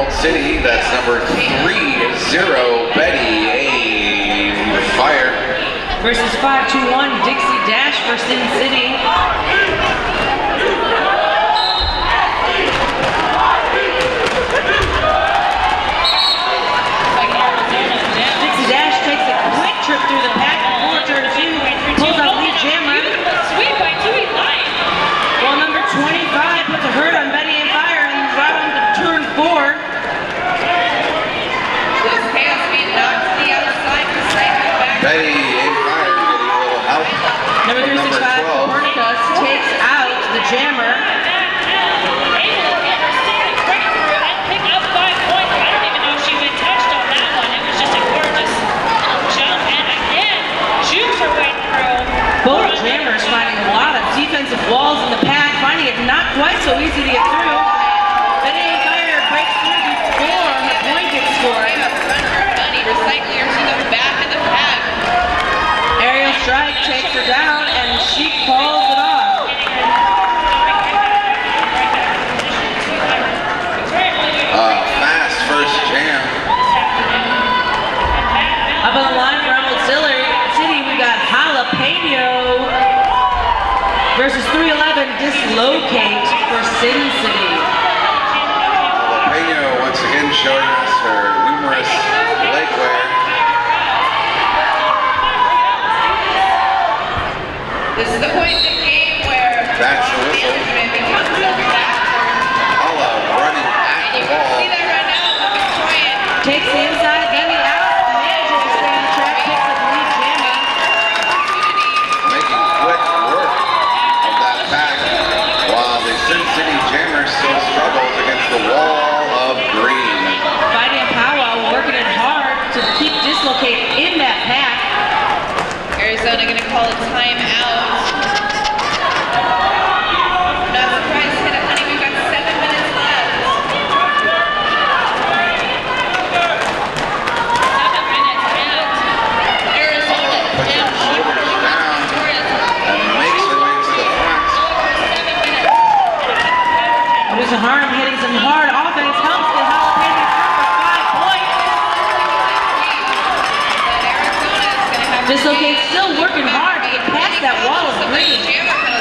Emerald City, that's number 3-0, Betty A. Fire. Versus 5-1, Dixie Dash for Sin City. Dixie Dash takes a quick trip through the pack before turn 2, pulls out lead jammer. Sweep by Dewey Light. Well, number 25 puts a hurt on Betty and Fire and right on to turn 4. This chaos speed knocks the outside for cycle back. Betty A. Fire getting a little help. Number 365, Copernicus takes out the jammer. Able to get her stick right through and pick up 5 points. I don't even know if she even touched on that one. It was just a gorgeous jump and again shoots her way through. Both jammers finding a lot of defensive walls in the pack, finding it not quite so easy to get through. Betty A. Fire breaks through before her point gets scored. Recycling her to the back of the pack. Aerial strike takes her down and she calls it off. Fast first jam. Up on the line for Emerald City, we got Jalapeno versus 311 Dislocate for Sin City. Jalapeno once again showing us her numerous leg wear. This is the point in the game where That's the whistle. management becomes a factor. Hala running at the You can wall. see that right now. Victorian. Takes the inside, then the out, manages to stay on track, picks up the lead jammer. Making quick work of that pack while the Sin City Jammer still struggles against the wall of green. Fighting and Powwow working it hard to keep Dislocate in that pack. Arizona going to call a timeout. Not surprised, hit it, honey. We've got 7 minutes left. 7 minutes and Arizona Puts her down shoulders down and makes her way to the front. 7 minutes. Losing harm, hitting some hard offense, helps the Jalapeno for 5 points. But Arizona is going to have to Dislocate still working hard to get past that wall of green.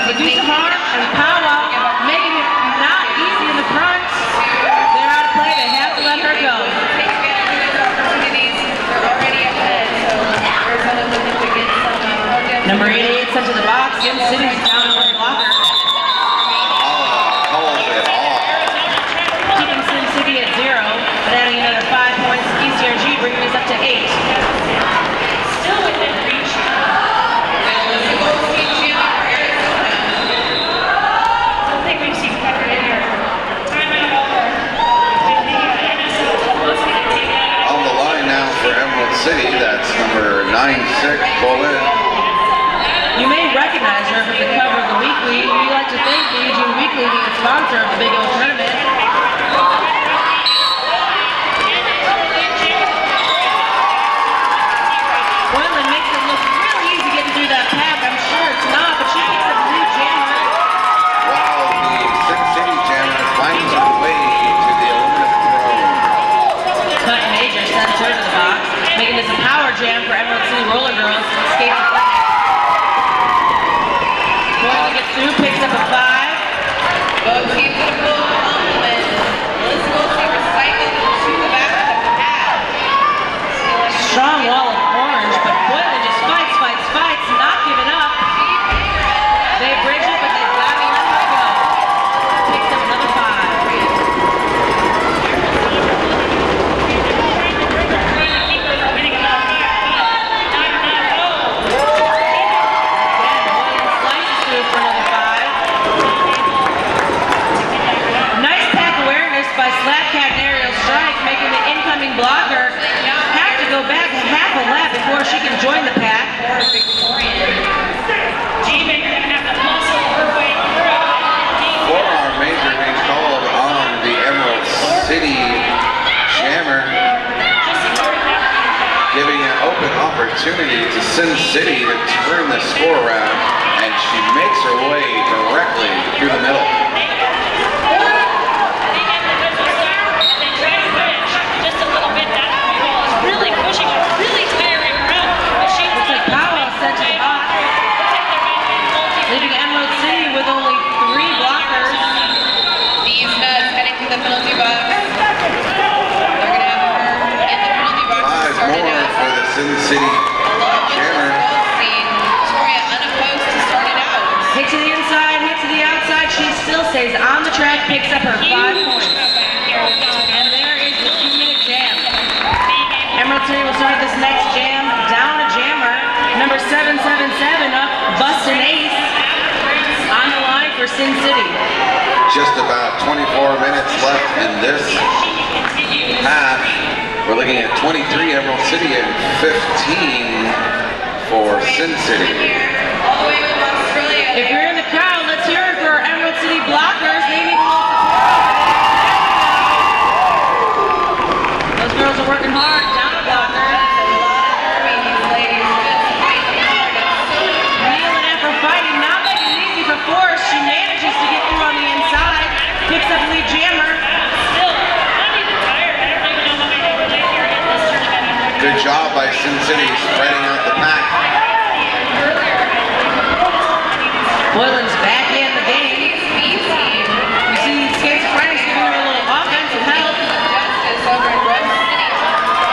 Reduce harm and Powwow making it not easy in the front. They're out of play, they have to let her go. Take advantage of those opportunities. They're already ahead, so Arizona looking to get some. Number 88 sent to the box, Sin City's down one blocker. Hala calls it off. Keeping Sin City at 0, but adding another 5 points to ECRG, bringing us up to 8. Still within reach. This is a goal team challenge for Arizona. I think we've seen Pepper in here. Timeout over. With the NSL publicity to take that out. On the line now for Emerald City, that's number 96, Bolin. You may recognize her from the cover of the Weekly. We'd like to thank the Eugene Weekly, being a sponsor of the Big O Tournament. Boylan makes it look real easy getting through that pack. I'm sure it's not, but she picks up the lead jammer. While the Sin City Jammer finds her way to the aluminum throne. Cut Major sends her to the box, making this a power jam for Emerald City Roller Girls. Skates the flag. Boylan gets through, picks up a 5. Both teams in a full complement. Let's go see recycling to the back of the pack. Strong wall of orange, but Boylan just fights, not giving up. They bridge it, but they've got to let her go. Picks up another 5. Boylan slices through for another 5. Nice pack awareness by Slapcat and Aerial Strike, making the incoming blocker have to go back half a lap before she can join the pack. Or Victorian. G-Maker gonna have to muscle her way through. Forearm major being called on the Emerald City Jammer, giving an open opportunity to Sin City to turn the score around, and she makes her way directly through the middle. City Jammer. Hit to the inside, hit to the outside. She still stays on the track, picks up her 5 points. And there is the 2-minute jam. Emerald City will start this next jam. Down a jammer. Number 777 up, Bustin' Ace. On the line for Sin City. Just about 24 minutes left in this half. We're looking at 23 Emerald City and 15 for Sin City. If you're in the crowd, let's hear it for our Emerald City blockers. They need a little support. Those girls are working hard. Down a blocker. Kneeling after fighting, not making it easy for Forrest. She manages to get through on the inside. Picks up lead jammer. Good job by Sin City spreading out the pack. Boylan's back in the game. We see Schizophrenics giving her a little offensive help.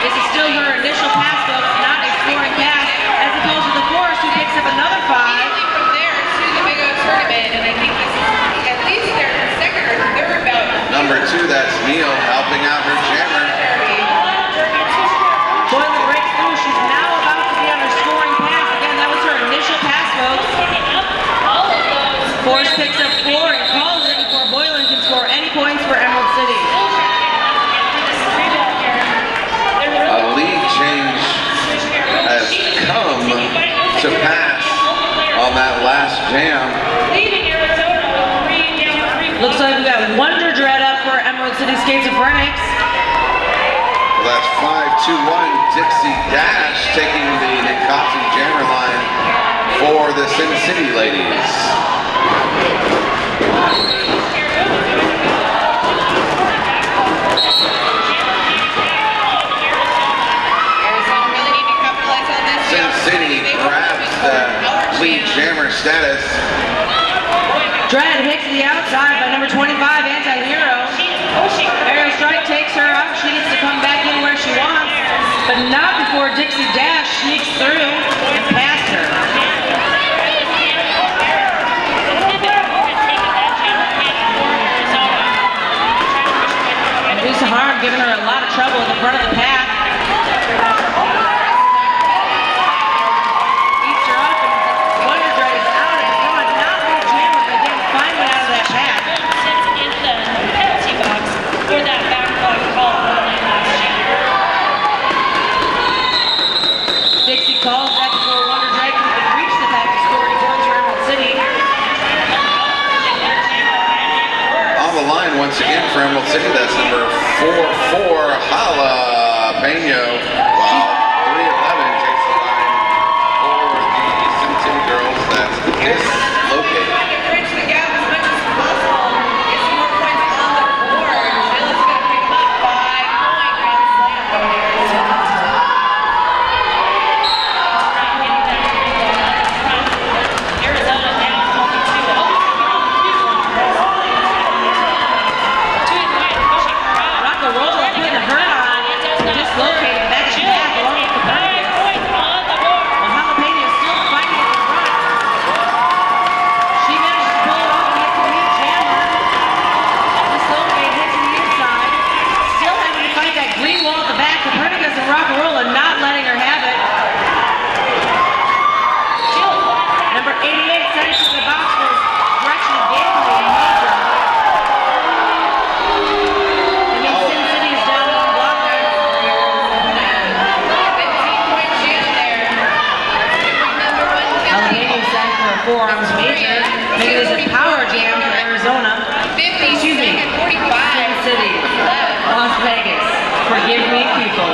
This is still her initial pass, folks, not a scoring pass, as opposed to the Forest, who picks up another 5. Number 2, that's Neil helping out her jammer. Boylan breaks through. She's now about to be on her scoring pass. Again, that was her initial pass, folks. Forrest picks up 4 and calls it before Boylan can score any points for Emerald City. A lead change has come to pass on that last jam. Looks like we got Wonder Dread up for Emerald City Schizophrenics. Well, that's 5-2-1 Dixie Dash taking the Nikasi jammer line for the Sin City ladies. Sin City grabs the lead jammer status. Dread hits the outside by number 25, Anti-Hero. Aerial strike takes her out. She gets to come back in where she wants, but not before Dixie Dash sneaks through and past her. And Lisa Harm giving her a lot of trouble at the front of the pack. Eats her up, and Wonder Dread is out in front. Not really jammer, but again, finally out of that pack. Dixie calls that before Wonder Dread can even reach the pack to score any points for Emerald City. On the line once again for Emerald City, that's number 4-4 Jalapeno, while 3-11 takes the line for the Sin City girls. That's dislocated. Dislocated back in the back along with the back. Well, Jalapeno is still fighting at the front. She manages to pull it off and get to the lead jammer. Dislocated hits to the inside. Still having to fight that green wall at the back. Copernicus and Rockarola not letting her have it. Number 88 sends to the box for direction of gameplay and major. Forearms major, maybe there's a power jam for Arizona. Excuse me, Sin City, Las Vegas. Forgive me, people.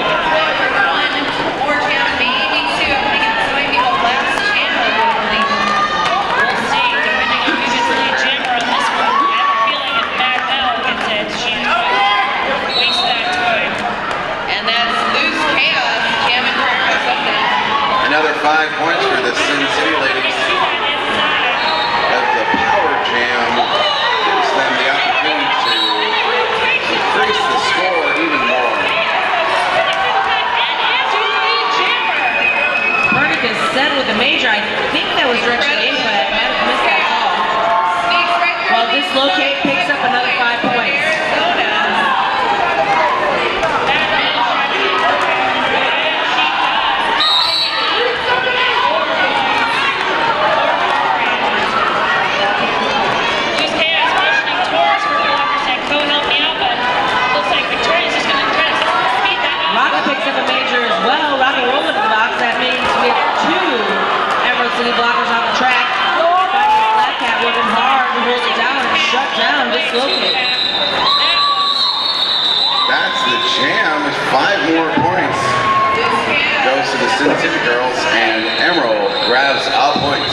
Another 5 points for the Sin City ladies. As the power rock and roll into the box. That means we have 2 Emerald City blockers on the track. Finding a flat cat working hard to hold it down and shut down, dislocate. That's the jam. 5 more points. Goes to the Sin City girls, and Emerald grabs a point.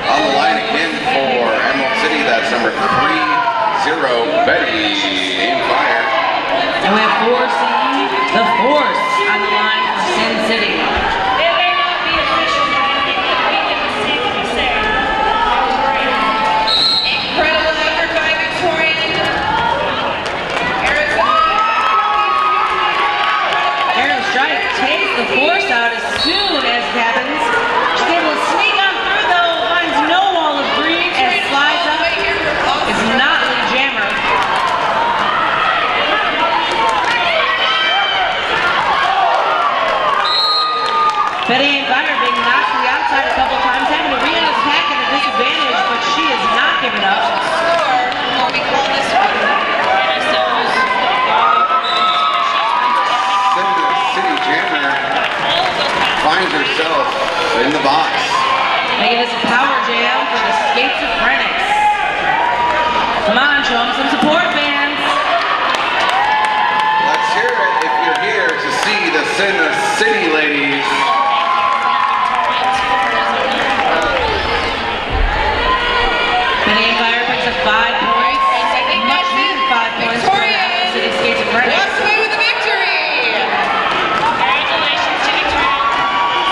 On the line again for Emerald City, that's number 30, Betty. Aim fire. And we have 4C, the Force, on the line for Sin City. It may not be official, but I think that we can see what we say. That was great. Incredible effort by Victorian. Arizona. Arrow Strike takes the Force out as soon as it happens. She's able to sneak on through though, finds no wall of green and slides up. It's not the jammer. Betty and Fire being knocked to the outside a couple times, having to re-attack at a disadvantage, but she is not giving up. Score. What we call this one. City Jammer finds herself in the box. Making this a power jam for the Schizophrenics. Come on, show them some support, fans. Let's hear it if you're here to see the Sin City ladies. Betty and Fire picks up 5 points. I think Much that's it. needed 5 points for Victoria the City Schizophrenics. walks away with the victory. Congratulations to Victoria.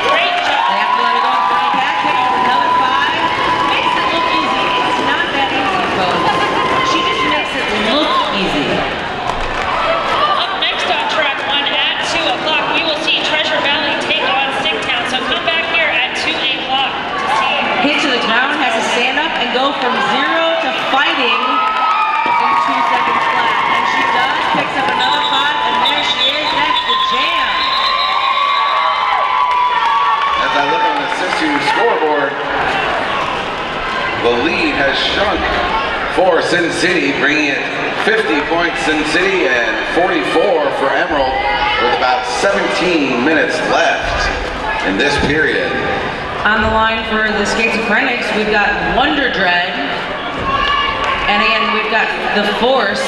Great job. They have to let it go in front of Pat, picks up another 5. Makes it look easy. It's not that easy, folks. She just makes it look easy. Up next on track 1 at 2 o'clock, we will see Treasure Valley take on Sicktown. So come back here at 2 o'clock to see. Hit to the ground, has to stand up and go from 0 to fighting in 2 seconds flat. And she does, picks up another 5, and there she is. That's the jam. As I look on the Sisu scoreboard, the lead has shrunk for Sin City, bringing it 50 points Sin City and 44 for Emerald, with about 17 minutes left in this period. On the line for the Schizophrenics, we've got Wonder Dread. And again, we've got the Force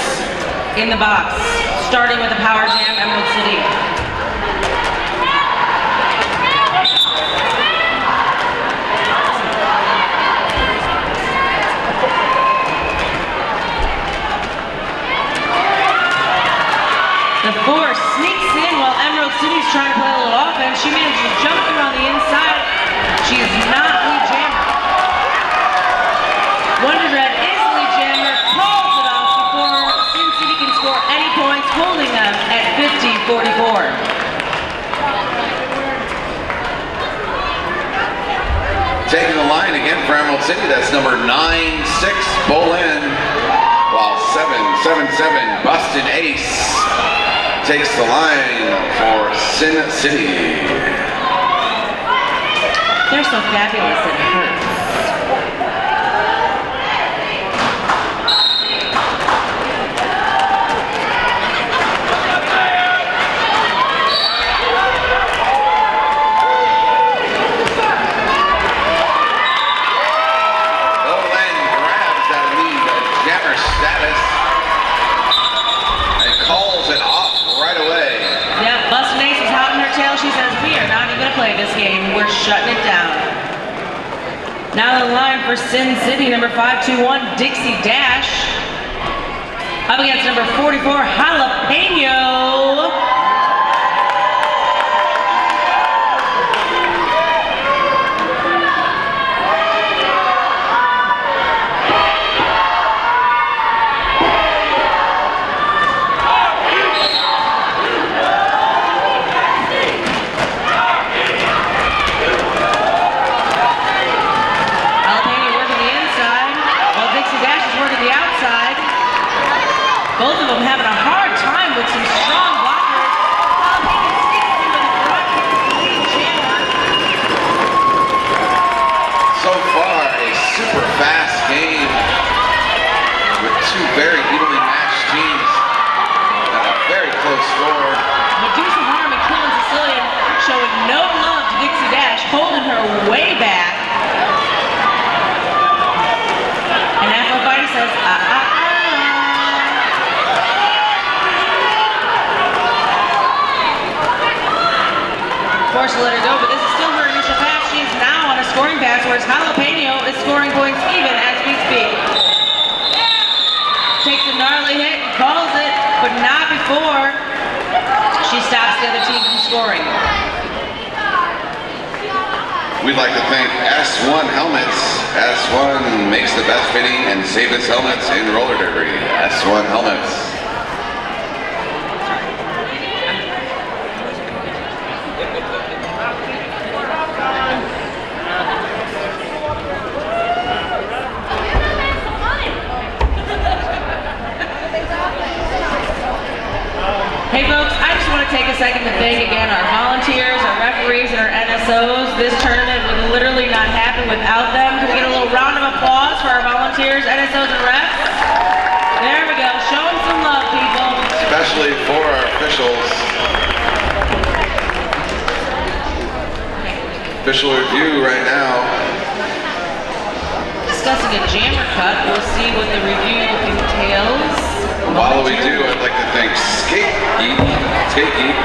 in the box, starting with the Power Jam, Emerald City. The Force sneaks in while Emerald City's trying to play a little offense. She manages to jump through on the inside. She is not lead jammer. Wonder Dread is lead jammer, calls it off before Sin City can score any points, holding them at 50-44. Taking the line again for Emerald City, that's number 9-6, Bolin, while 7-7, Busted Ace takes the line for Sin City. They're so fabulous it hurts. Bolin grabs that lead jammer status and calls it off right away. Yep, Busted Ace is hot in her tail. She says, we are not even going to play this game. We're shutting it down. Now the line for Sin City, number 521, Dixie Dash. Up against number 44, Jalapeno. Both of them having a hard time with some strong blockers. Jalapeno sneaks in with a front lead jammer. So far, a super fast game with two very evenly matched teams and a very close score. 5-4. She stops the other team from scoring. We'd like to thank S1 Helmets. S1 makes the best fitting and safest helmets in roller derby. S1 Helmets. Hey folks, I just want to take a second to thank again our volunteers, our referees, and our NSOs. This tournament would literally not happen without them. Can we get a little round of applause for our volunteers, NSOs, and refs? There we go. Show them some love, people. Especially for our officials. Official review right now. Discussing a jammer cut. We'll see what the review entails. While we do, I'd like to thank Skate Geek,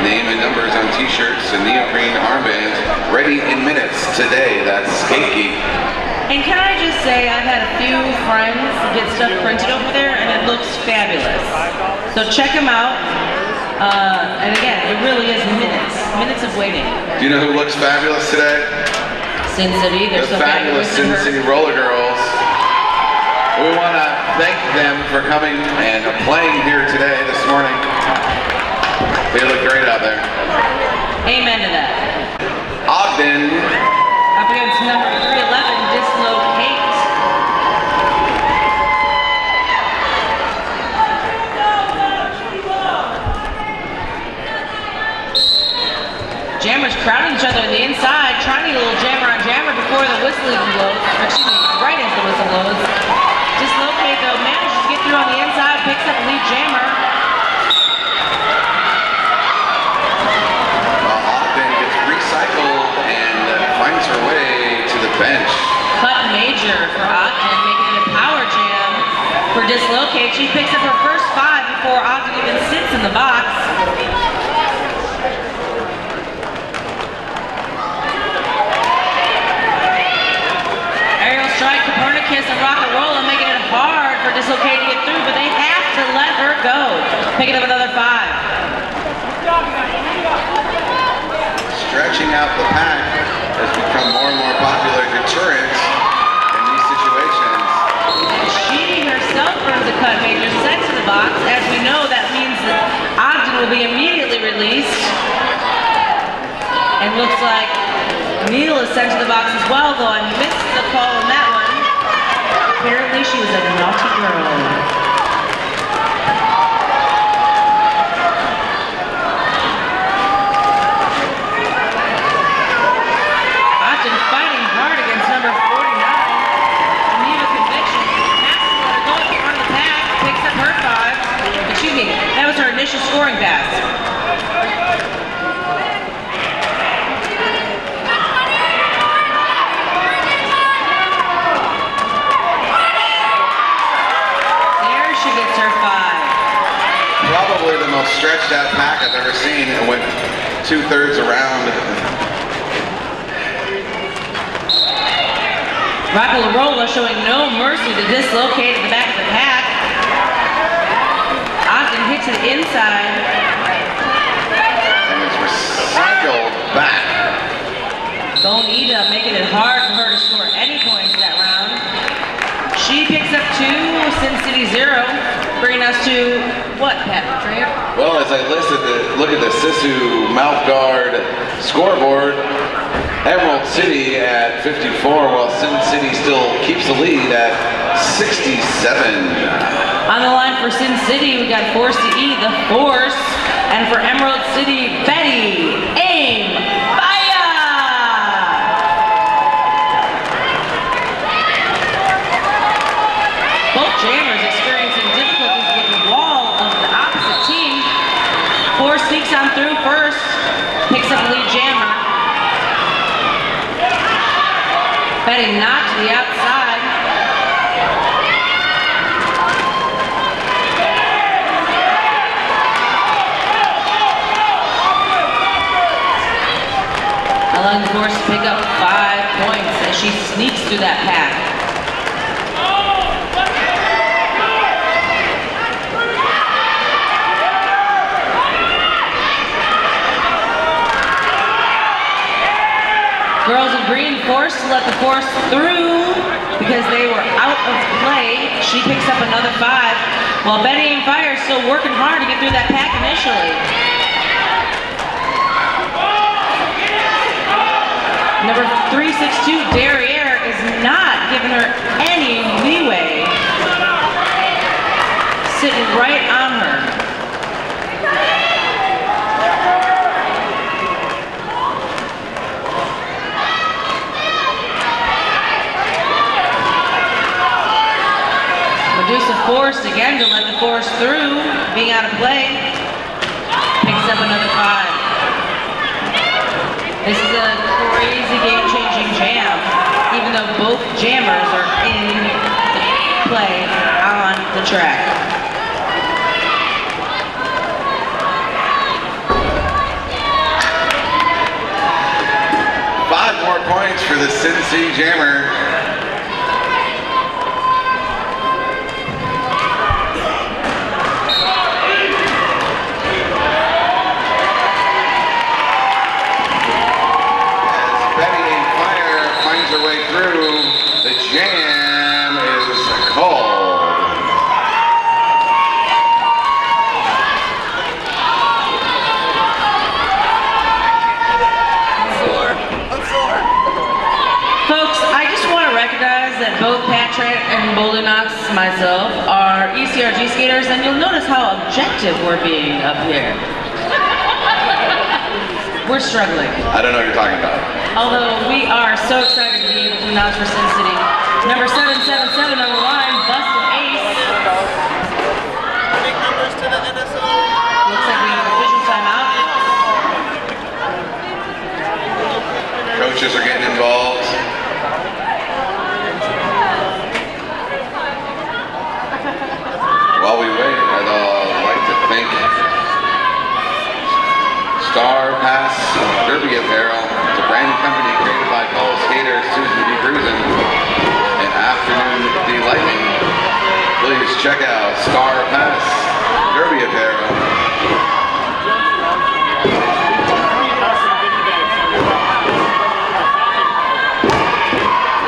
name and numbers on t-shirts and neoprene armbands, ready in minutes today. That's Skate Geek. And can I just say, I've had a few friends get stuff printed over there, and it looks fabulous. So check them out. And again, it really is minutes of waiting. Do you know who looks fabulous today? Sin City, they're The so fabulous Sin City Roller Girls. We want to thank them for coming and playing here today, this morning. They look great out there. Amen to that. Ogden. Up against number 311, Dislocate. Jammers crowding each other on the inside, trying to get a little jammer on jammer before the whistle even blows. Excuse me, right as the whistle blows. Dislocate though manages to get through on the inside, picks up the lead jammer. Ogden gets recycled and finds her way to the bench. Cut major for Ogden, making it a power jam for Dislocate. She picks up her first 5 before Ogden even sits in the box. Aerial strike, Copernicus and Rock-a-Rolla making it hard for Dislocate to get through, but they have to let her go. Picking up another 5. Stretching out the pack has become more and more popular deterrent in these situations. She herself earns a cut major, sent to the box. As we know, that means that Ogden will be immediately released. And looks like Neil is sent to the box as well, though I missed the call on that one. Apparently she was a naughty girl. That was her initial scoring pass. There she gets her 5. Probably the most stretched out pack I've ever seen. It went 2/3 around. Rock-a-Rolla showing no mercy to Dislocate at the back of the pack. Ogden hit to the inside. And it's recycled back. Bonita making it hard for her to score any points that round. She picks up 2, Sin City 0, bringing us to what, Patrick? Well, as I look at the Sisu mouth guard scoreboard, Emerald City at 54, while Sin City still keeps the lead at 67. On the line for Sin City, we got Force to E, the Force, and for Emerald City, Betty, Aim, Fire! Both jammers experiencing difficulties with the wall of the opposite team. Force sneaks on through first, picks up the lead jammer. Betty knocked to the outside. Allowing the Force to pick up 5 points as she sneaks through that pack. forced to let the force through because they were out of play. She picks up another 5, while Betty and Fire is still working hard to get through that pack initially. Number 362, Derriere, is not giving her any leeway. Sitting right on her. Medusa forced again to let the force through, being out of play. Picks up another 5. This is a crazy game-changing jam, even though both jammers are in play on the track. Points for the Sin City Jammer. As Betty and Fire finds her way through, the jam is called. That both Patrick and Boulder Knox, myself, are ECRG skaters, and you'll notice how objective we're being up here. We're struggling. I don't know what you're talking about. Although we are so excited to be able to announce for Sin City. Number 777 on the line, Busted Ace. Big numbers to the NSO. Looks like we have an official timeout. Coaches are getting involved. While we wait, I'd like to thank Star Pass Derby Apparel, the brand company created by fellow skater Susan B. Cruisin, and Afternoon Delighting. Please check out Star Pass Derby Apparel.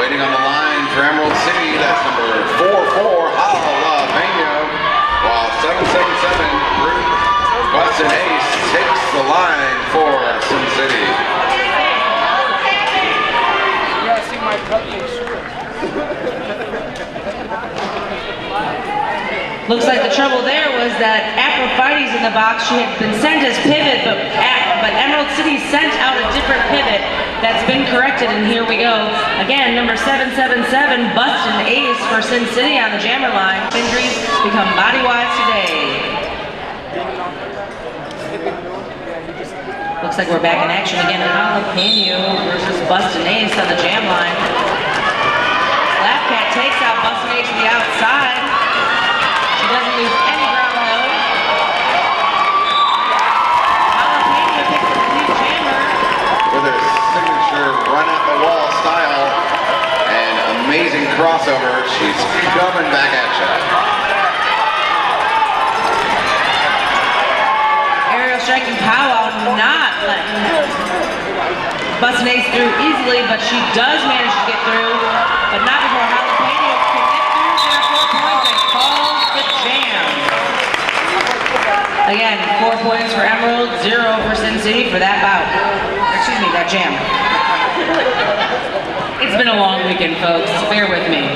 Waiting on the line for Emerald City, that's number 44, Jalapeno. While 777, Bustin' Ace takes the line for Sin City. You gotta see my cupcake shirt. Looks like the trouble there was that Aphrodite's in the box. She had been sent as pivot, but Emerald City sent out a different pivot that's been corrected, and here we go. Again, number 777, Bustin' Ace for Sin City on the jammer line. Injuries become body-wise today. Looks like we're back in action again. Jalapeno versus Bustin' Ace on the jam line. Slapcat takes out Bustin' Ace to the outside. She doesn't lose any ground though. Jalapeno picks up the lead jammer. With her signature run at the wall style and amazing crossover, she's coming back at you. Aerial striking powwow, not letting Bustin' Ace through easily, but she does manage to get through, but not before Jalapeno can get through their 4 points and calls the jam. Again, 4 points for Emerald, 0 for Sin City for that bout. Excuse me, that jam. It's been a long weekend, folks. Bear with me.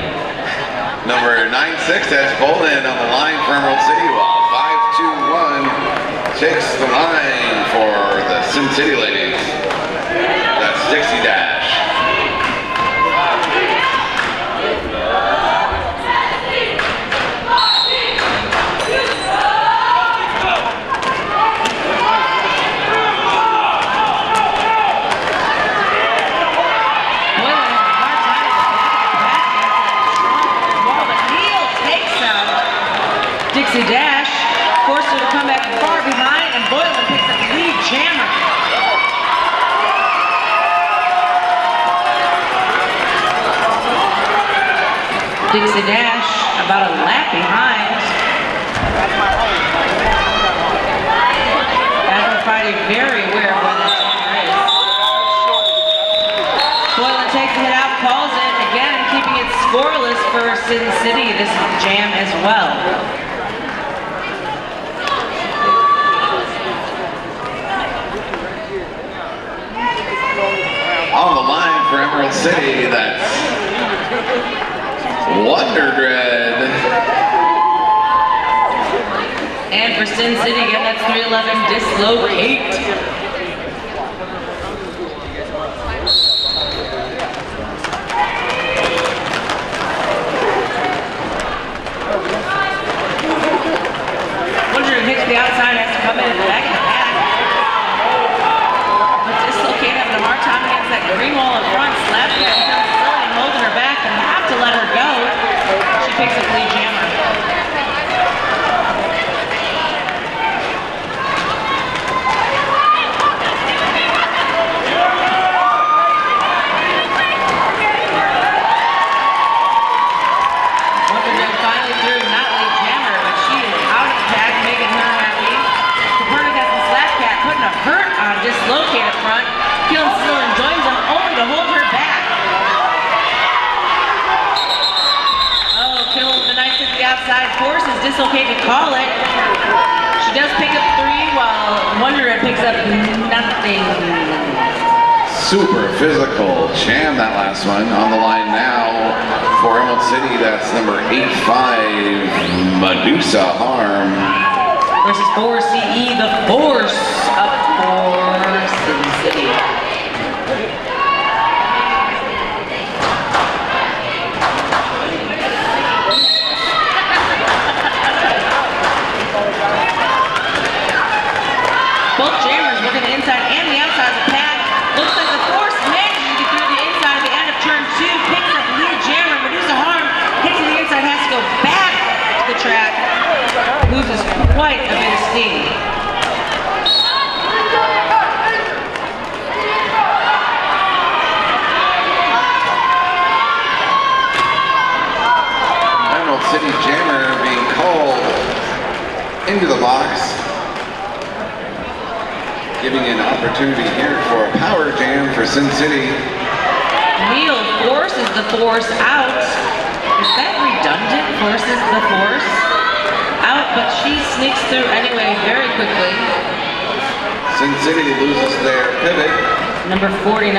Number 96 has Bolin on the line for Emerald City, while 521 takes the line for the Sin City ladies. That's Dixie Dash. Dixie Dash forced her to come back far behind, and Boylan picks up the lead jammer. Dixie Dash about a lap behind. Aphrodite very aware of where that jammer is. Boylan takes the hit out. Sin City this jam as well. On the line for Emerald City, that's Wonder Dread. And for Sin City, again, that's 311 Dislocate. Wonder Dread hits the outside, has to come in and back in the back. But Dislocate having a hard time against that green wall in front. Slap kick becomes silly and holding her back and have to let her go. She picks up lead jammer. Dislocate up front, feeling still and joins them only to hold her back. Oh, Kill with a nice hit to the outside, forces Dislocate to call it. She does pick up 3 while Wonder Dread picks up nothing. Super physical jam, that last one. On the line now for Emerald City, that's number 85, Medusa Harm. Versus 4CE, the Force up for Sin City. Both jammers working the inside and the outside of the pad. Looks like the Force manages to get through the inside of the end of turn 2, picks up lead jammer, Medusa Harm, hits to the inside, has to go back to the track. Loses quite a bit of steam. Emerald City jammer being called into the box, giving an opportunity here for a power jam for Sin City. Neil forces the Force out. Is that redundant? Forces the Force out, but she sneaks through anyway very quickly. Sin City loses their pivot. Number 49,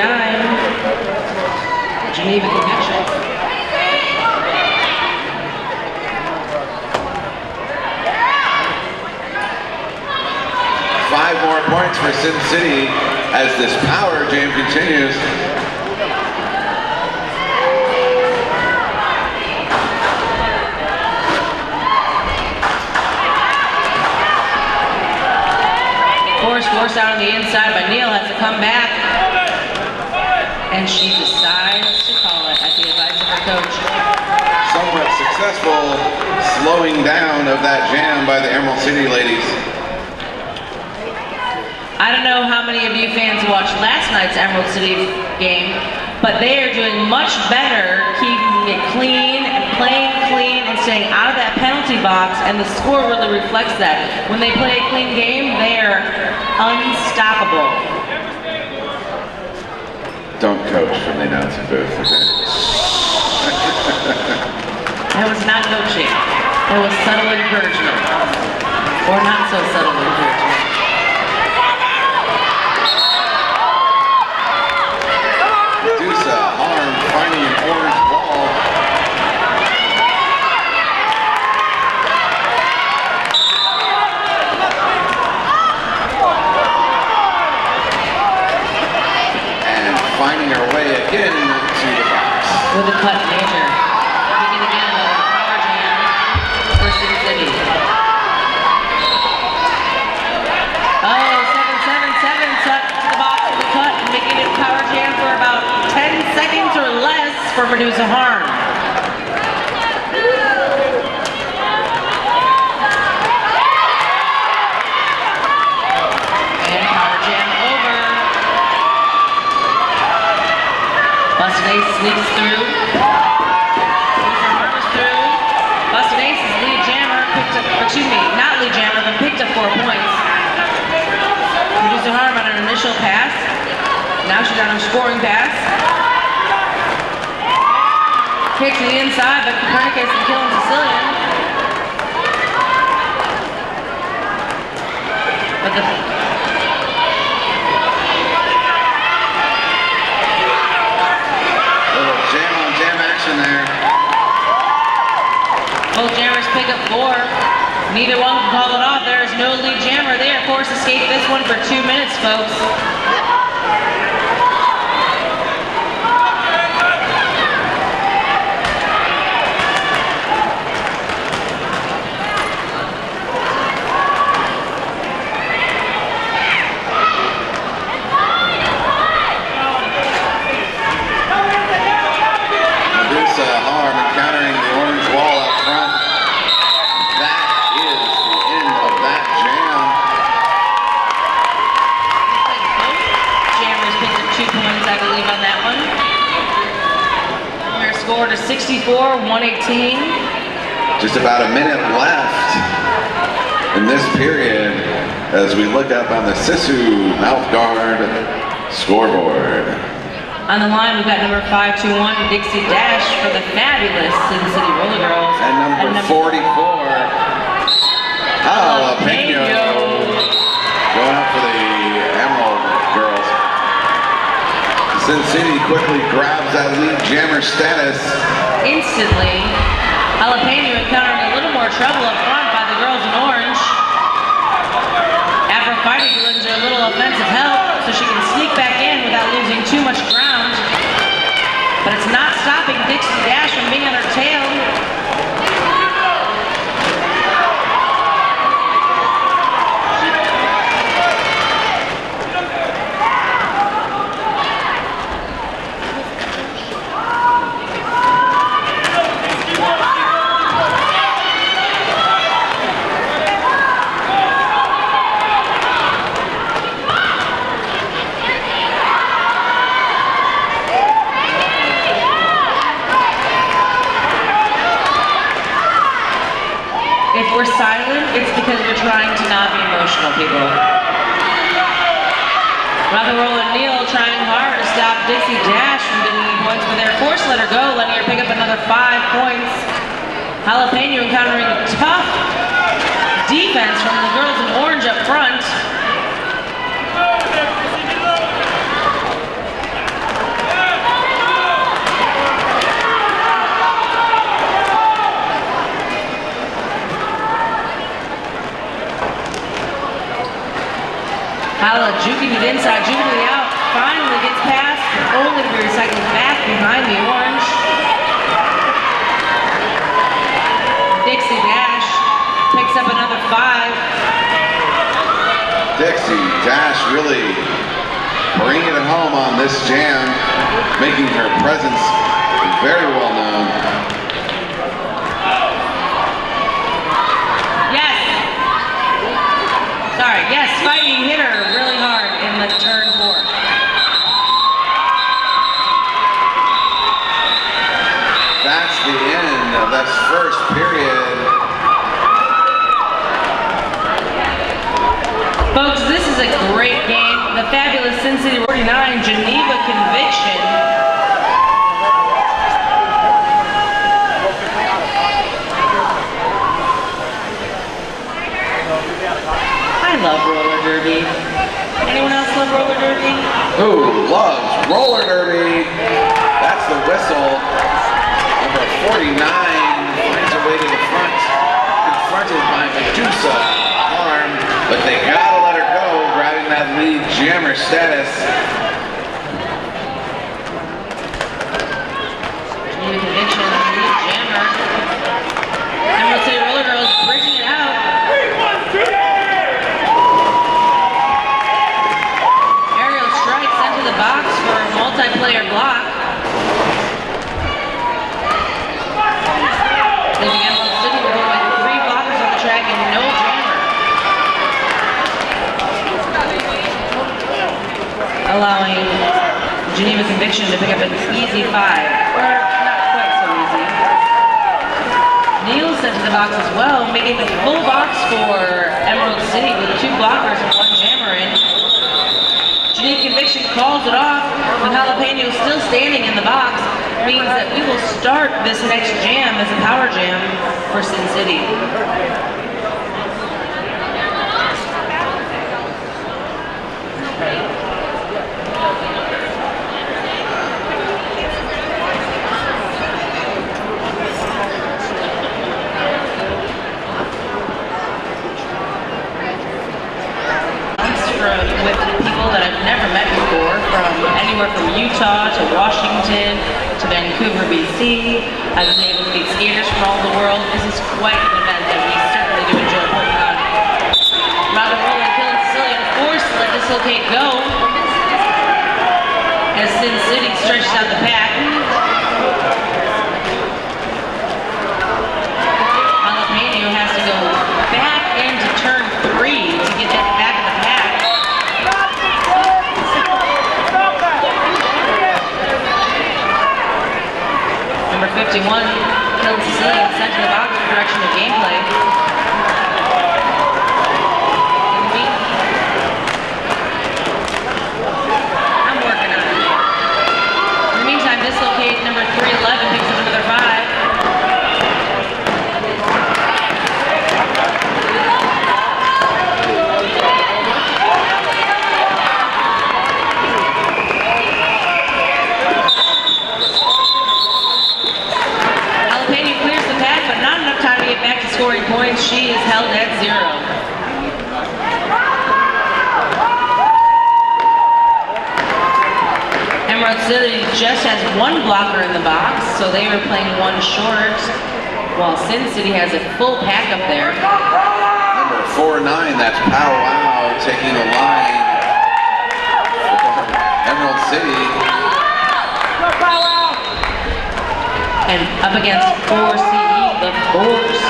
Geneva Connection. Five more points for Sin City as this power jam continues. Forced out on the inside by Neil, has to come back. And she decides to call it at the advice of her coach. Somewhat successful slowing down of that jam by the Emerald City ladies. I don't know how many of you fans watched last night's Emerald City game, but they are doing much better keeping it clean and playing clean and staying out of that penalty box, and the score really reflects that. When they play a clean game, they are unstoppable. Don't coach from the announcing booth, okay? That was not coaching. That was subtle encouragement. Or not so subtle encouragement. Medusa Harm finding an orange ball. And finding her way again to the box. With a cut major. Begin again with a power jam for Sin City. Oh, 7-7-7 tuck to the box with a cut and making it a power jam for about 10 seconds or less for Medusa Harm. And power jam over. Busted Ace sneaks through. Medusa Harm is through. Busted Ace's lead jammer picked up, excuse me, not lead jammer, but picked up 4 points. Medusa Harm on an initial pass. Now she's on her scoring pass. Kick to the inside, but Copernicus and killing Sicilian. But the little jam on jam action there. both jammers pick up 4. Neither one can call it off. There is no lead jammer. They are forced to skate this one for 2 minutes, folks. Harm encountering the orange wall up front. That is the end of that jam. Jammers picked up 2 points, I believe, on that one. Their score to 64-118. Just about a minute left in this period as we look up on the Sisu mouth guard scoreboard. On the line, we've got number 521, Dixie Dash for the fabulous Sin City Roller Girls. And number 44, Jalapeno, going up for the Emerald Girls. Sin City quickly grabs that lead jammer status. Instantly, Jalapeno encountering a little more trouble up front by the girls in orange. After fighting Glinda a little offensive help so she can sneak back in without losing too much ground. But it's not stopping Dixie Dash from being on her tail. If we're silent, it's because we're trying to not be emotional, people. Brother Roland Neal trying hard to stop Dixie Dash from getting any points, but they're forced to let her go, letting her pick up another 5 points. Jalapeno encountering tough defense from the girls in orange up front. Hala juking it inside, juking it out, finally gets past, only to be recycled back behind the orange. Dixie Dash picks up another 5. Dixie Dash really bringing it home on this jam, making her presence very well known. Yes, Spidey hit her really hard in the turn 4. That's the end of this first period. Folks, this is a great game. The fabulous Sin City 49 Geneva Conviction. I love roller derby. Anyone else love roller derby? Who loves roller derby? That's the whistle. Number 49 finds her way to the front, confronted by Medusa Harm, but they gotta let her go, grabbing that lead jammer status. Geneva Conviction, lead jammer. Emerald City Roller Girls bridging it out. The box for a multiplayer block. Leaving Emerald City with only 3 blockers on the track and no jammer. Allowing Geneva Conviction to pick up an easy 5. Or not quite so easy. Neal sent to the box as well, making the full box for Emerald City with 2 blockers and 1 jammer in. Geneva Conviction calls it off, and Jalapeno still standing in the box, means that we will start this next jam as a power jam for Sin City. With people that I've never met before, from anywhere from Utah to Washington to Vancouver, BC. I've been able to meet skaters from all over the world. This is quite an event that we certainly do enjoy putting on. Round of rolling, killing Sicilian, forced to let Dislocate go as Sin City stretches out the pack. Jalapeno has to go back into turn 3 to get that back in the pack. Number 51, killing Sicilian, sent to the box for direction of gameplay. I'm working on it. In the meantime, Dislocate, number 311, picks up another 5. Back to scoring points, she is held at 0. Emerald City just has 1 blocker in the box, so they are playing 1 short, while Sin City has a full pack up there. Number 49, that's Pow Wow taking the line for Emerald City. And up against 4CE, the Force.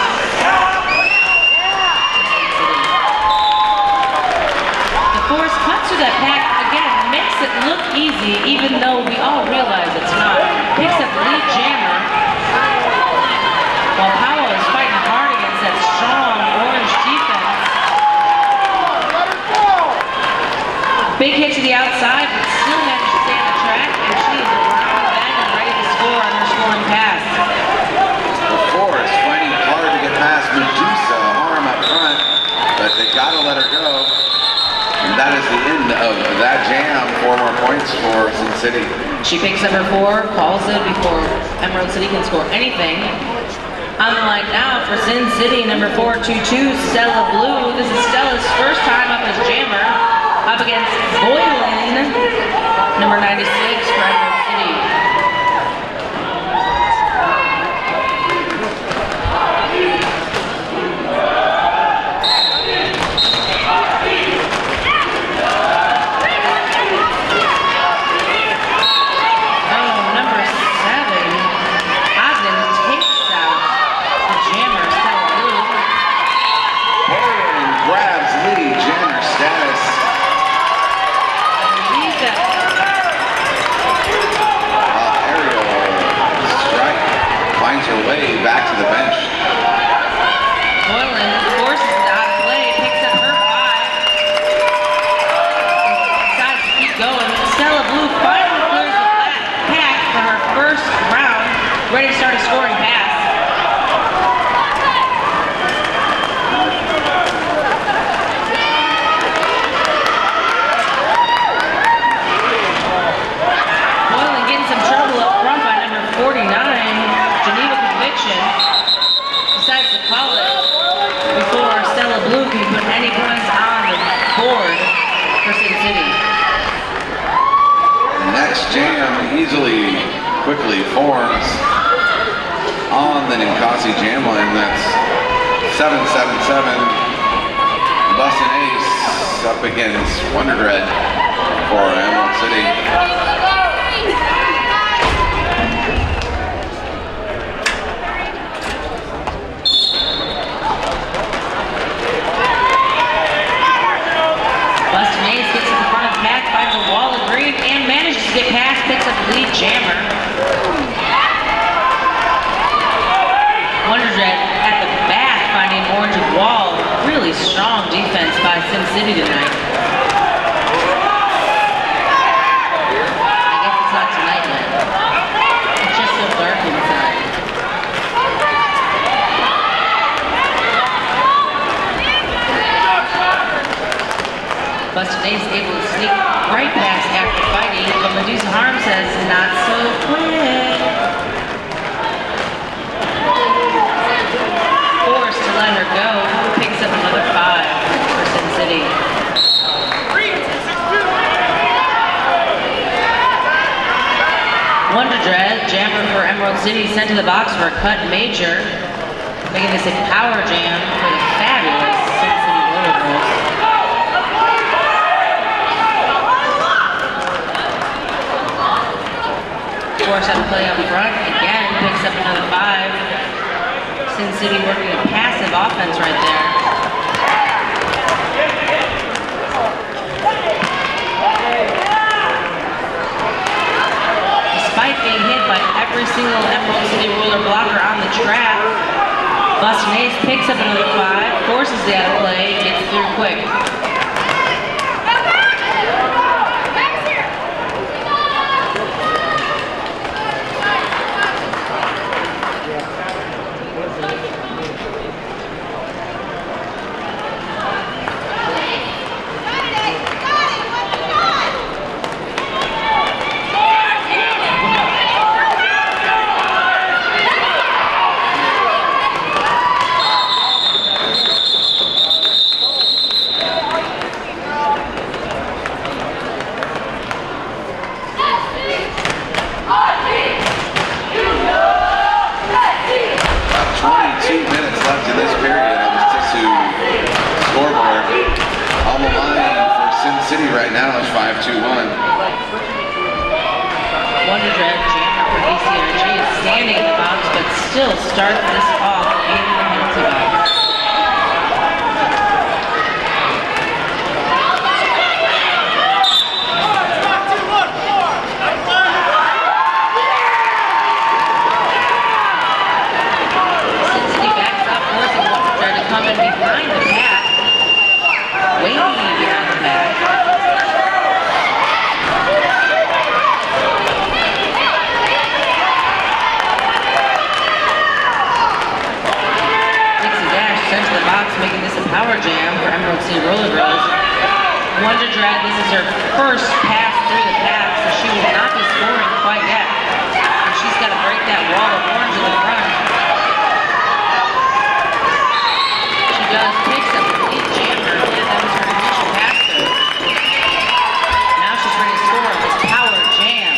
The Force cuts through that pack, again, makes it look easy, even though we all realize it's not. Picks up the lead jammer, while Powell is fighting hard against that strong orange defense. Big hit to the outside, but still managed to stay on the track, and she is around the bend and ready to score on her scoring pass. The Force fighting hard to get past Medusa, arm up front, but they gotta let her go. And that is the end of that jam. 4 more points for Sin City. She picks up her 4, calls it before Emerald City can score anything. On the line now for Sin City, number 422, Stella Blue. This is Stella's first time up as jammer, up against Boylan, number 96 for Emerald City. Way back to the bench. Boylan forces it out of play, picks up her 5. Decides to keep going. Stella Blue finally clears the pack for her first round, ready to start a scoring pass. Boylan getting some trouble up front by number 49. Decides to call it before Stella Blue can put any points on the board for Sin City. The next jam quickly forms on the Ninkasi jam line. That's 777. Bustin' Ace up against Wonder Dread for Emerald City. Get past, picks up the lead jammer. Wonder Dread at the back finding orange wall. Really strong defense by Sin City tonight. Nate's able to sneak right past after fighting, but Medusa Harm says not so quick. Forced to let her go, picks up another 5 for Sin City. Wonder Dread, jammer for Emerald City, sent to the box for a cut major, making this a power jam for the fabulous Sin City Roller Girls. Force out to play up front, again picks up another 5. Sin City working a passive offense right there. Despite being hit by every single Emerald City Roller blocker on the track, Bustin' Ace picks up another 5, forces the out of play, gets through quick. Right now is 5-2-1. Wonder Dread, jammer for ACRG, is standing in the box, but still starts this off in the penalty box. Sin City backs up, forcing Wonder Dread to come in behind the pack. Waiting behind the pack. Making this a power jam for Emerald City Roller Girls. Wonder Dread, this is her first pass through the pack, so she will not be scoring quite yet. And she's got to break that wall of orange in the front. She does, picks up the lead jammer, and that was her initial pass through. Now she's ready to score this power jam.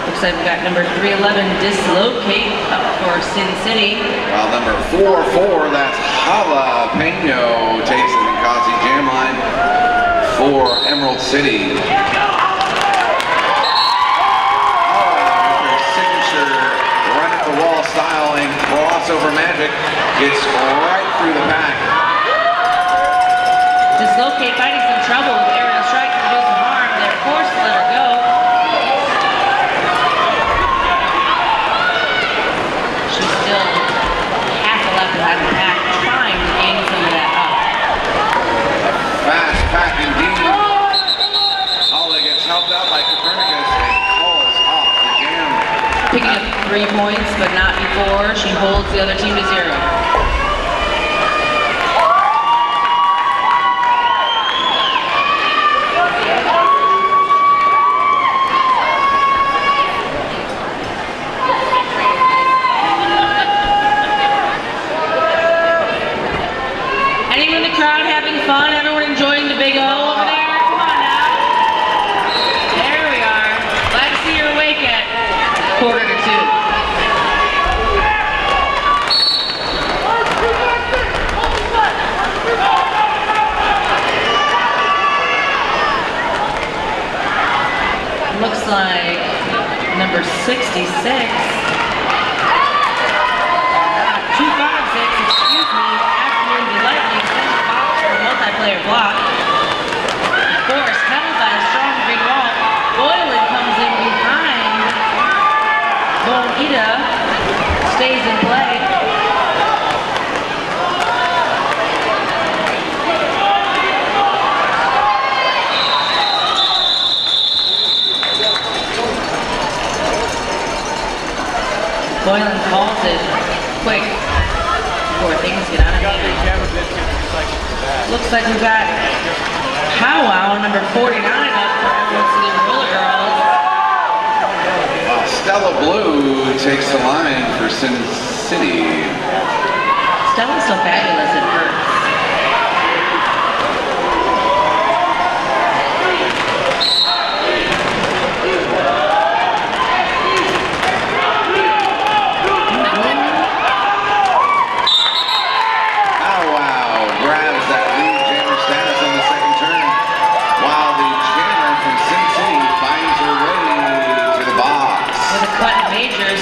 Looks like we got number 311, Dislocate, up for Sin City. While number 44, that's Jalapeno, takes the Ninkasi jam line for Emerald City. Signature run at the wall style and crossover magic gets right through the pack. Dislocate finding some trouble with aerial strike to do some harm. They're forced to let her go. She's still half a left behind the pack, trying to gain some of that up. Fast pack indeed. Hala gets helped out by Copernicus and calls off the jam. Picking up 3 points, but not before. She holds the other team to 0. Anyone in the crowd having fun? Everyone enjoying the big O over there? Come on now. There we are. Glad to see you're awake at 1:45. number 66. 256, excuse me, Afternoon Delight in the extended box for a multiplayer block. Of course, held by a strong green wall. Boylan comes in behind. Bonita stays in play. Boylan calls it quick before things get out of hand. Looks like we've got Powwow, number 49 up for Emerald City Roller Girls. Stella Blue takes the line for Sin City. Stella's so fabulous at hurts.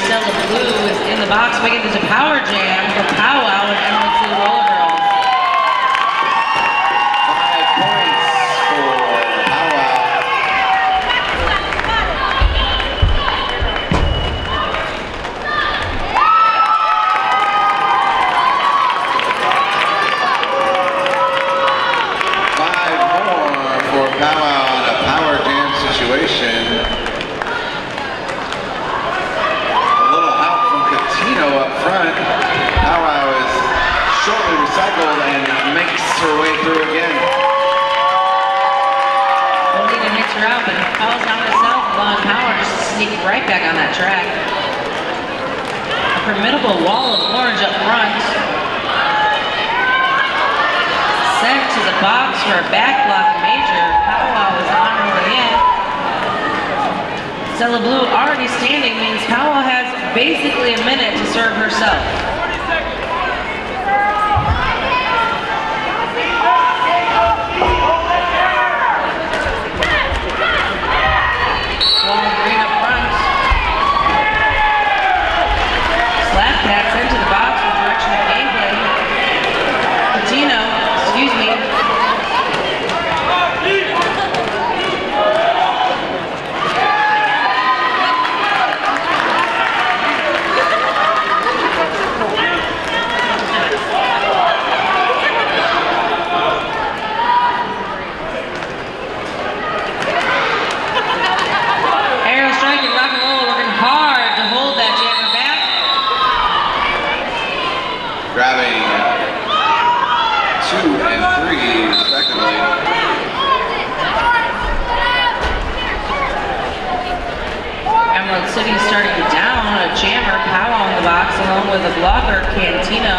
Stella Blue is in the box, making this a power jam for Powwow and Emerald City Roller Girls. 5 points for Powwow. Five more for Powwow in a power jam situation. Up front, Powwow is shortly recycled and makes her way through again. Bonita hits her out, but falls down herself, allowing Power just to sneak right back on that track. A formidable wall of orange up front. Sent to the box for a back block major. Powwow is on her way in. Stella Blue already standing means Powwow has basically a minute to serve herself. Wall green up front. Slap pass into the box for direction of gameplay. Patino, excuse me. Grabbing 2 and 3 respectively. Emerald City starting down, a jammer, Powwow in the box along with a blocker, Cantino.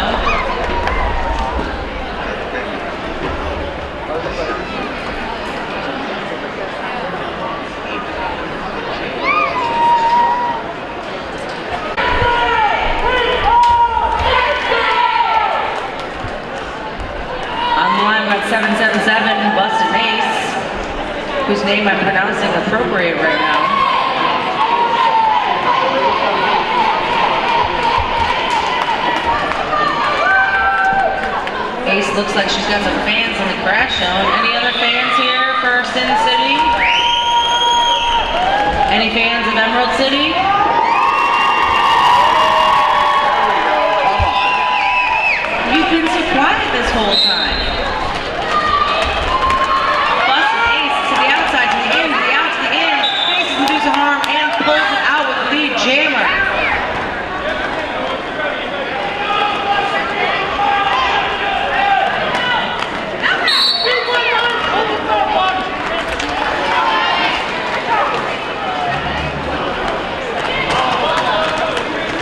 On the line, we've got 777, Busted Ace, whose name I'm pronouncing appropriate right now. Ace looks like she's got some fans in the crash zone. Any other fans here for Sin City? Any fans of Emerald City? You've been so quiet this whole time. Busted Ace to the outside, to the in, to the out, to the in. Faces Medusa Harm and pulls it out with the lead jammer.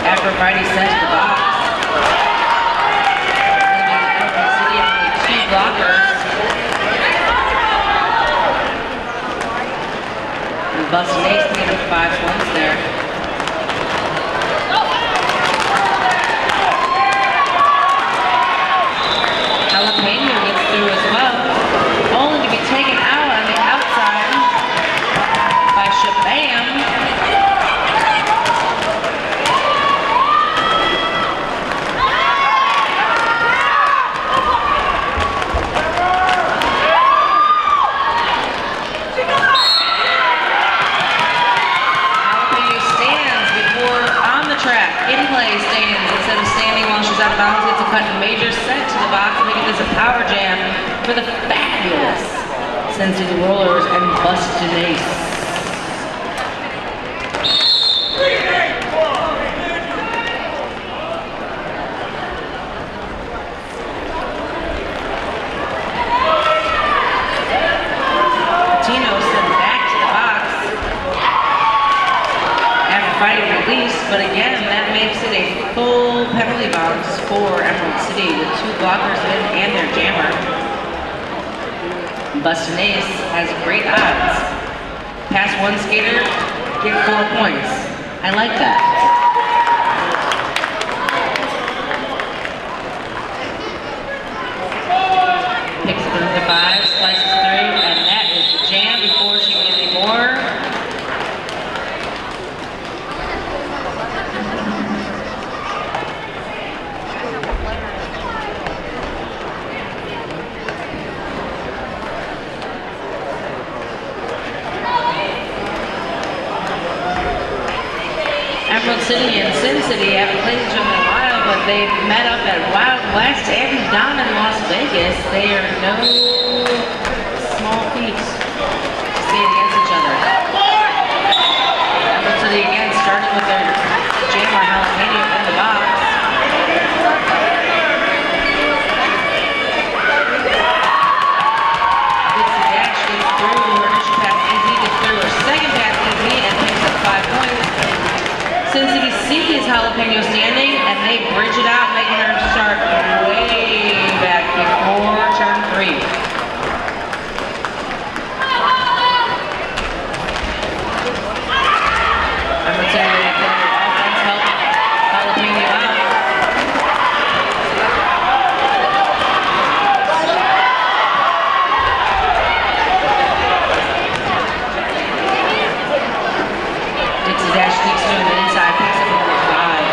Aphrodite sent to the box. Emerald City only 2 blockers. And Busted Ace made up 5 points there. Jalapeno gets through as well, only to be taken out on the outside by Shabam. cut major set to the box, making this a power jam for the fabulous Sin City Rollers and Busted Ace. Fighting release, but again, that makes it a full penalty box for Emerald City with 2 blockers in and their jammer. Bustin' Ace has great odds. Pass 1 skater, get 4 points. I like that. Picks up another 5, slices through, and that is the jam before she can get any more. Emerald City and Sin City haven't played each other in a while, but they've met up at Wild West and down in Las Vegas. They are no small feats to skate against each other. Emerald City again starting with their jammer jalapeno in the box. Dixie Dash gets through her initial pass easy, gets through her second pass easy, and picks up 5 points. Sin City sees jalapeno standing, and they bridge it out, making her start way back before turn 3. Emerald City offense help jalapeno out. Dixie Dash sneaks through the inside, picks up number 5.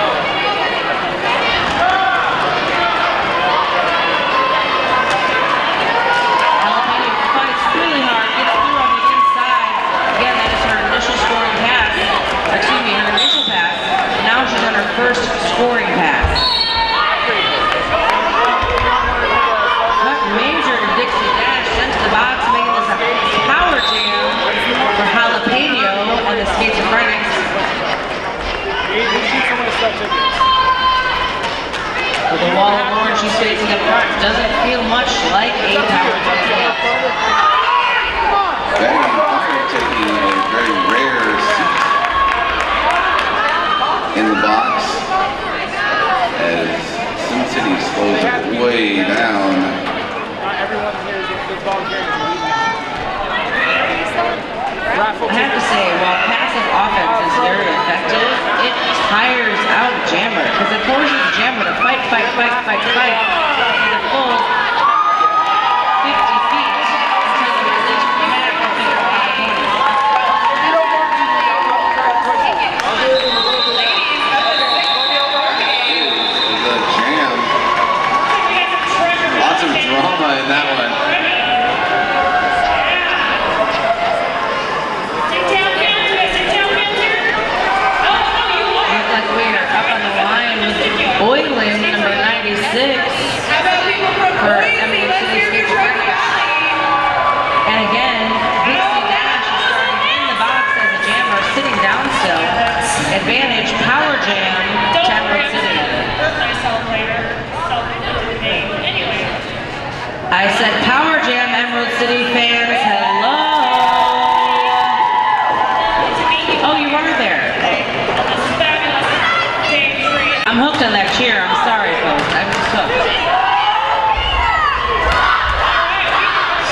Jalapeno fights really hard, gets through on the inside. Again, that is her initial scoring pass. Excuse me, her initial pass. Now she's on her first scoring pass. Cut major to Dixie Dash, sent to the box, making this a power jam for jalapeno, and the skates are right next to with a wall of orange she's facing up front. Doesn't feel much like a power jam. Betty and Fire taking a very rare seat in the box as Sin City slows it way down. Not everyone here is volunteering. I have to say, while passive offense is very effective, it tires out Jammer because it forces Jammer to fight for the full 50 feet until the release from the mat will pick up opponents. The jam. Lots of drama in that one. Boylan, number 96, for Emerald City Skate Party. And again, Dixie Dash is starting in the box as a jammer, sitting down still. Advantage, power jam to Emerald City. I said power jam, Emerald City fans, hello. Oh, you are there. I'm hooked on that cheer. I'm sorry, folks. I'm just hooked.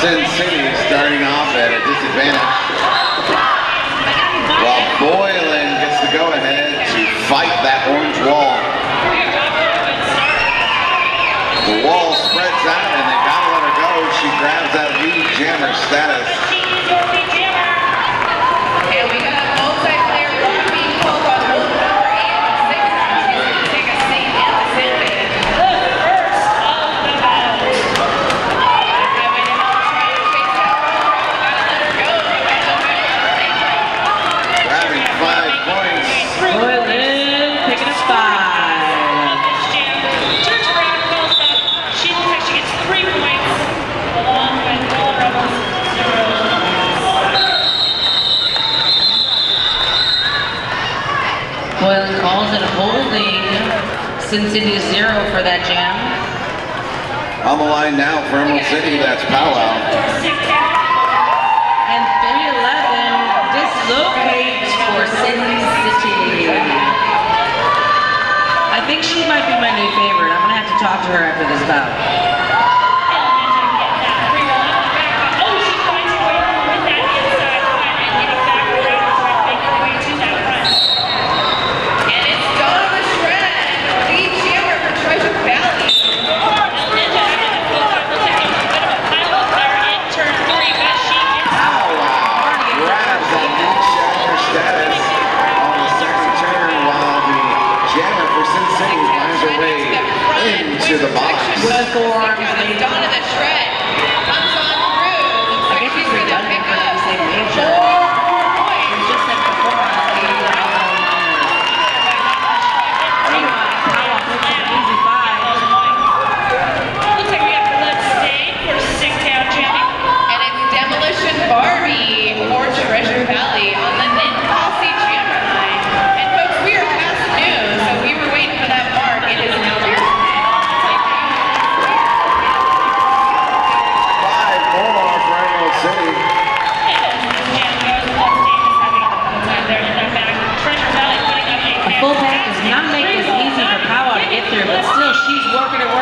Sin City is starting off at a disadvantage, while Boylan gets the go-ahead to fight that orange wall. The wall spreads out, and they gotta let her go. She grabs that lead jammer status. And we got multiplayer one being pulled on both number 8 and 6. She's going to take a seat in the sandbag. The first of the battle. And when you're trying to chase that roller, you got to let her go. You got to let her take it. Grabbing 5 points. Boylan picking up 5. This jam, Church Radical Sin City 0 for that jam. On the line now for Emerald City, that's Powwow. And 311 dislocate for Sin City. I think she might be my new favorite. I'm gonna have to talk to her after this bout. To the box. With the forearms, It's done to the shred. Comes on through. Looks I like guess she's it's going to redundant pick for them up to say major. 4 points. We just said the forearms. Meanwhile, Powwow puts up an easy 5. Looks like we have Let's Stay for 6-down jamming. And it's Demolition Barbie for Treasure Valley on the Nin Posse Jammer line. And folks, we are past noon, so we were waiting for that mark. It is now here. 5 more for Emerald City. A full pack does not make this easy for Powwow to get through, but still she's working it.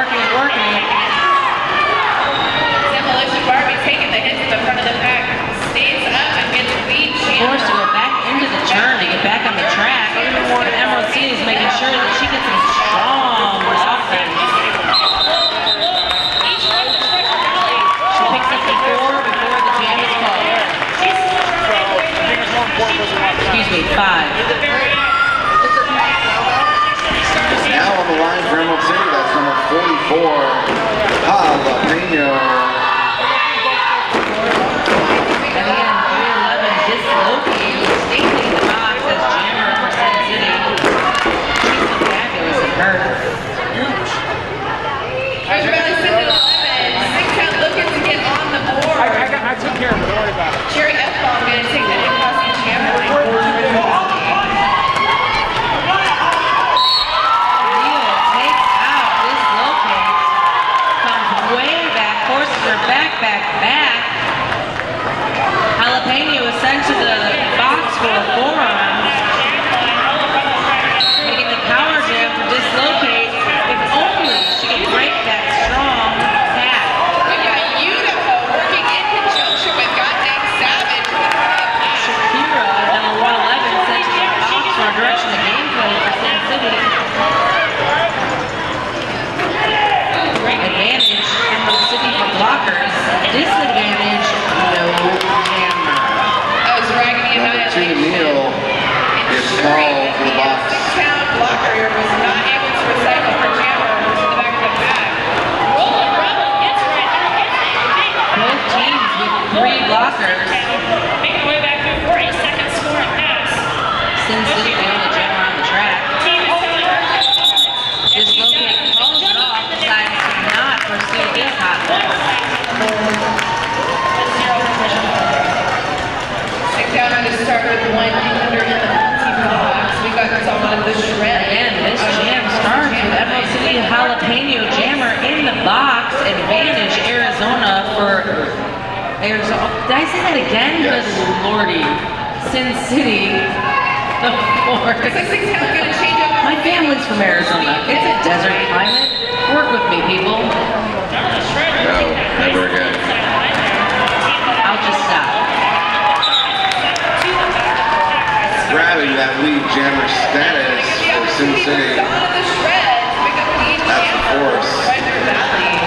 Demolition Barbie taking the hit to the front of the pack. Stays up and gets lead Forced to go back into the turn to get back on the track. Everyone in Emerald City is making sure that she gets some strong offense. She picks up the 4 before the jam is called. Excuse me, 5. Now on the line for Emerald City, that's number 44, Jalapeno. And again, 311 dislocated, stays in the box as jammer for Sin City. She's so fabulous at her. Treasure Valley sits at 11. 6-count looking to get on the board. I took care of it. Don't worry about it. Cherry F-Ball going to take the Nin Posse Jammer line for Treasure Valley. Leo takes out, dislocates, comes way back, forces her back. Jalapeno is sent to the box for a forearm. Making the power jam for dislocate. If only she could break that strong tap. We got Utica working in conjunction with Goddamn Savage for the front of the pack. Shakira, number 111, sent to the box for a direction of gameplay for Sin City. Advantage, Emerald City for blockers. Disadvantage, no jammer. That was Raggedy Number 2, Annihilation. Neil, is called for the box. 6-count blocker was not able to recycle her jammer to the back of the pack. Rolling Rebel gets right there, gets a big Both teams with 3 blockers. making way back through for a second scoring pass. Sin City the only jammer on the track. Team is telling her Dislocate calls it off, decides to not pursue this hotness. 6-count on to start with 100 in the multi-box. We got Dawn of the Shred. Again, this jam starts with Emerald City Jalapeno jammer in the box. Advantage Arizona for Arizona. Did I say that again? Yes. Good lordy. Sin City, the 4th. Looks like 6-count going to change up. My family's from Arizona. It's a desert climate. Work with me, people. No, never again. I'll just stop. Grabbing that lead jammer status for Sin City. Dawn of the Shred to pick up lead That's the jammer force. for Treasure Valley.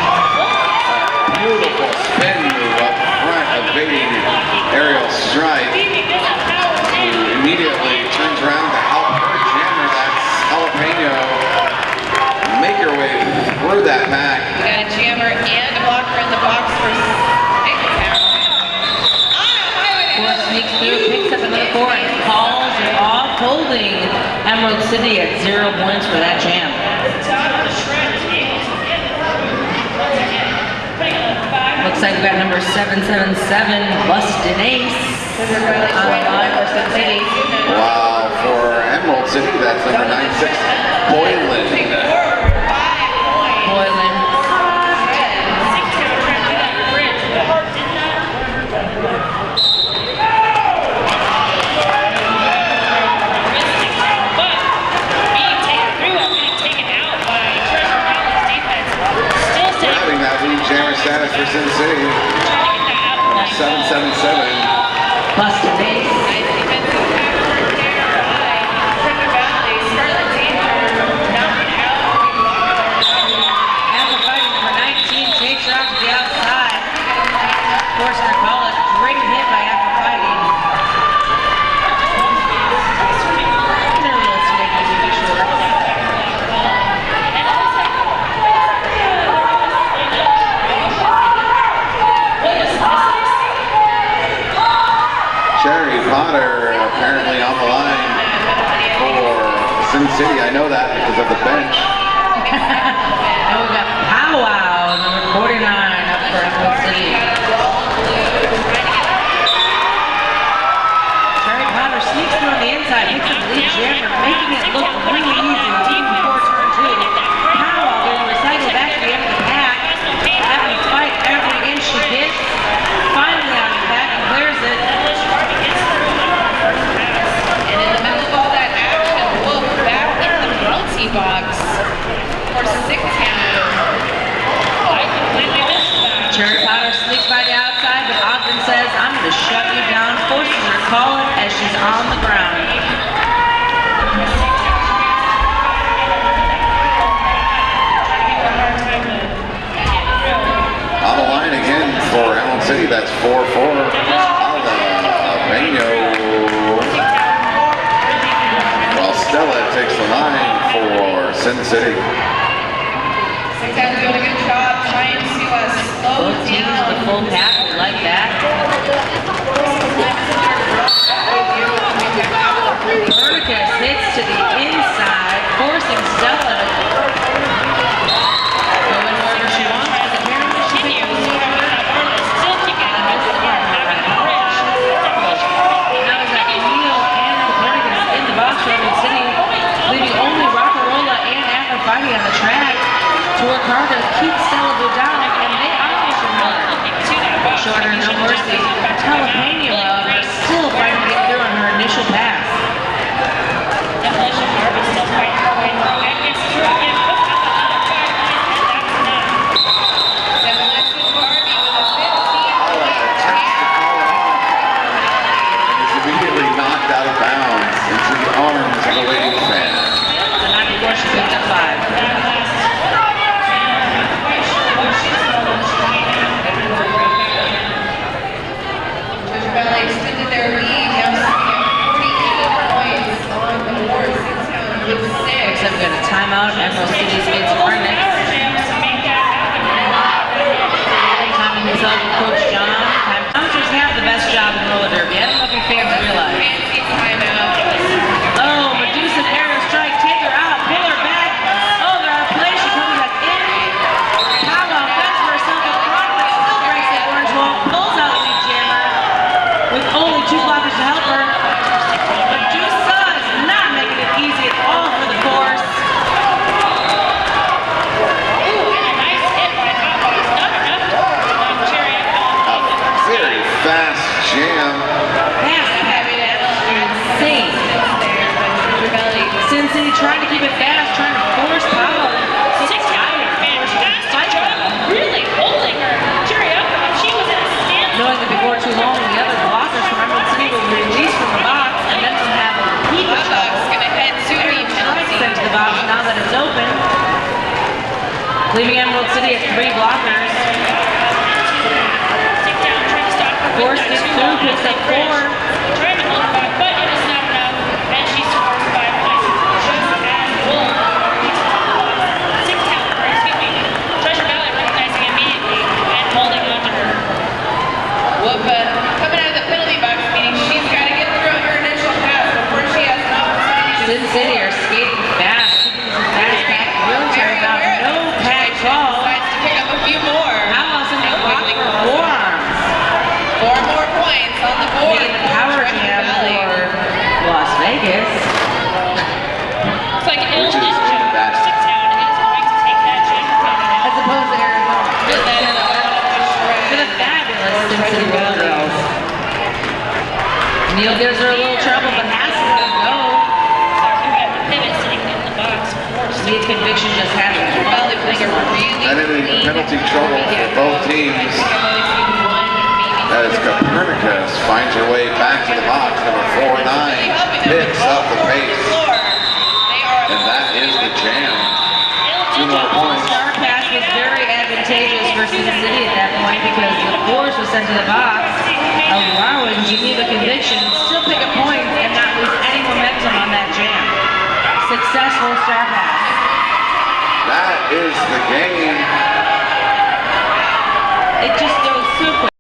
Beautiful spin move up front, evading aerial strike. Who immediately turns around to help her jammer. That's Jalapeno. Make her way through that pack. We got a jammer and a blocker in the box for 6-count. Four sneaks through, picks up another 4, and calls it off, holding Emerald City at 0 points for that jam. Looks like we got number 777, Bustin' Ace, on the line for Sin City. Wow, for Emerald City, that's number 96, Boylan. for Sin City. 7-7-7. Busted ace. Nice defensive pass there by Treasure Valley. Scarlet Danger knocking out the blocker. Aphrodite, number 19, takes her out to the outside. Forcing her call it. Great hit by Aphrodite. Nervous making it short. Cherry Potter apparently on the line for Sin City. I know that because of the bench. And we got Powwow, number 49, up for Emerald City. Cherry Potter sneaks through on the inside, hits the lead jammer, making it look really easy before turn two. Powwow getting recycled back to the end of the pack, having to fight every inch she gets. Finally out of the pack, clears it. And in the middle of all that action, Wolf back in the bouncy box for 6 count. I completely missed that. Cherry Potter sneaks by the outside, but Ogden says, I'm going to shut you down, forces her to call it as she's on the ground. On the line again for Emerald City. That's 4-4. Jalapeno. While Stella takes the line for Sin City. 6 count doing a good job trying to slow Both teams down. with a full pack, we like that. Verticus hits to the inside, forcing Stella to go in wherever she wants, because apparently she thinks it was over. Still kicking it out the bar. Now we've got Neil and Verticus in the box for Emerald City, leaving only Rockarola and Aphrodite on the track to work hard to keep Stella down, and they are pushing hard. Shorter, no mercy. Jalapeno, however, still fighting to get through on her initial pass. Demolition Barbie still fighting her way through. And gets through again. Puts up another 5 points, and that's enough. Demolition Barbie with a 15 Hala point attempts to call it off. And is immediately knocked out of bounds into the arms of the waiting fan. The night before she picked up 5. Treasure Valley extended their lead, now sitting at 48 points on the board. 6 count with 6. Except we got a timeout. Emerald City skates our next. Timing himself with Coach John. Bouncers have the best job in roller derby. I don't know if you fans realize. Fancy timeout. Oh, Medusa aerial strike. Take her out. Pull her back. Oh, they're out of play. She comes back in. Powwow fends for herself up front, but still breaks the orange wall. Pulls out the lead jammer with only 2 blockers to help her. Medusa is not making it easy at all for the force. Ooh, and a nice hit by Powwow. Not enough to knock Cherry out. A very fast jam. Pass heavy. Insane. There, but Treasure Valley. Sin City trying to keep it fast, trying to force Powwow. 6 count. Fantastic job. Really pulling her. Cherry up. She was in a standstill. Knowing that before too long, the other blockers from Emerald City will be released from the box and then will have a repeat of Bulldogs gonna head to the strikes penalty into the box now that it's open. Leaving Emerald City at 3 blockers. Stick down, trying to stop her. Force gets through, picks up 4. Trying to hold her back, but it is not enough. And she scores 5 points. Just as Wolf reaches the box. 6 count, excuse me. Treasure Valley recognizing immediately and holding on to her. Wolf coming out of the penalty box, meaning she's got to get through her initial pass before she has an opportunity to Sin City are skating fast, keeping some fast pack, really trying about no pack call. decides to pick up a few more. How about some block for forearms? 4 more points on the board Making the for power Treasure jam Valley. for Las Vegas. It's like an ill Which is ninja. bad. 6 count is going to take that jam As opposed to Arizona. And then For the fabulous Sin City Roll Girls. Neil gives her a little trouble, but has to let her go. Sorry, we got the pivot sitting in the box. Needs conviction just happened. Valley having a really And in clean penalty trouble for both teams. As Copernicus finds her way back to the box, number 49 picks up the pace. And that is the jam. 2 more points. Star pass was very advantageous for Sin City at that point because the force was sent to the box, allowing Geneva Conviction to still pick up points and not lose any momentum on that jam. Successful star pass. That is the game. It just